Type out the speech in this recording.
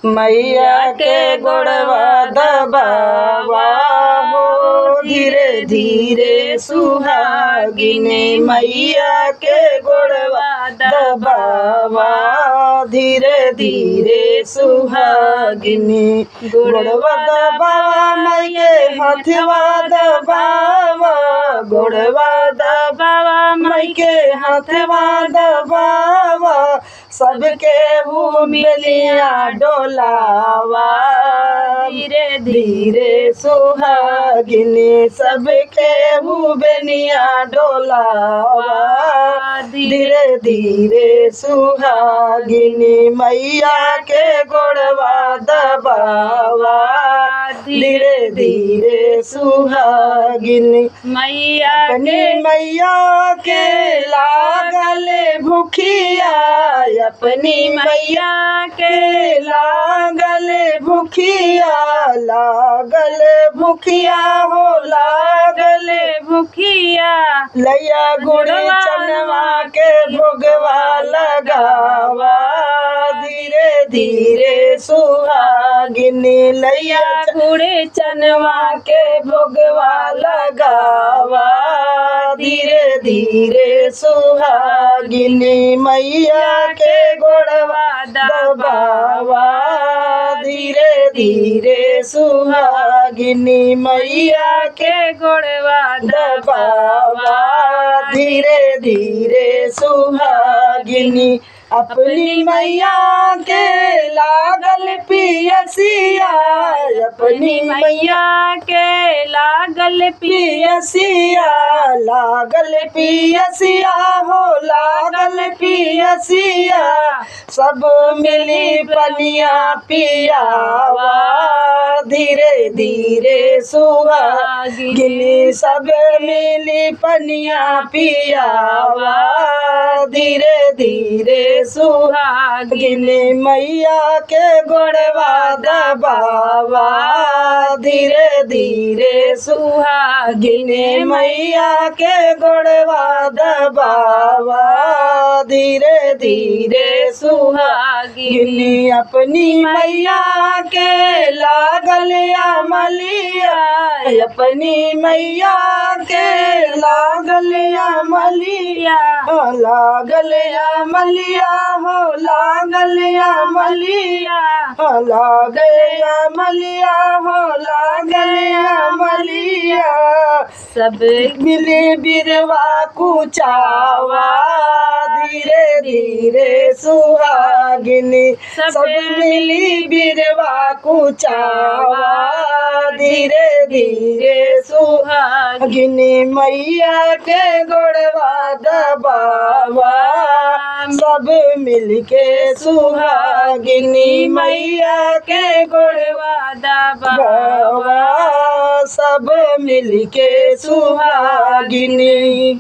मैया के गोड़वा दबावा हो, धीरे धीरे सुहागिनी मैया के गोड़वा दबावा, धीरे धीरे सुहागिनी गोड़वा दबावा, मैया हथवा दबावा, गोड़वा दबावा मैके हथवा दबावा, सबके बेलिया डोलावा, धीरे धीरे सुहागिनी सबके बेलिया डोलावा, धीरे धीरे सुहागिनी मैया के गोड़वा दबावा, धीरे धीरे सुहागिनी मैया अपनी मैया के लागल भूखिया, अपनी मैया के लागल भूखिया, लागल भूखिया हो लागल भूखिया, लैया गुड़ चनवा के भोगवा लगावा, धीरे धीरे सुहागिनी लैया गुड़ चनवा के भोगवा लगावा, धीरे धीरे सुहागिनी मैया के गोड़वा दबावा, धीरे धीरे सुहागिनी मैया के गोड़वा दबावा, धीरे धीरे सुहागिनी अपनी मैया के लागल पियसिया, अपनी मैया के लागल पियसिया, लागल पियसिया हो लागल पियसिया, सब मिली पनिया पियावा, धीरे धीरे सुहागिनी सब मिली पनिया पियावा, धीरे धीरे सुहागिनी मैया के गोड़वा दबावा, धीरे धीरे सुहागिनी मैया के गोड़वा दबावा, धीरे धीरे सुहागिनी अपनी मैया के लागल अमलिया, अपनी मैया के लागल अमलिया, लागल अमलिया हो लागल अमलिया, लागल अमलिया हो लागल अमलिया, सब मिली बिरवा कुचावा, धीरे धीरे सुहागिनी सब मिली बिरवा कुचावा, धीरे धीरे सुहागिनी मैया के गोड़वा दबावा, सब मिलके सुहागिनी मैया के गोड़वा दबावा, सब मिलके सुहागिनी।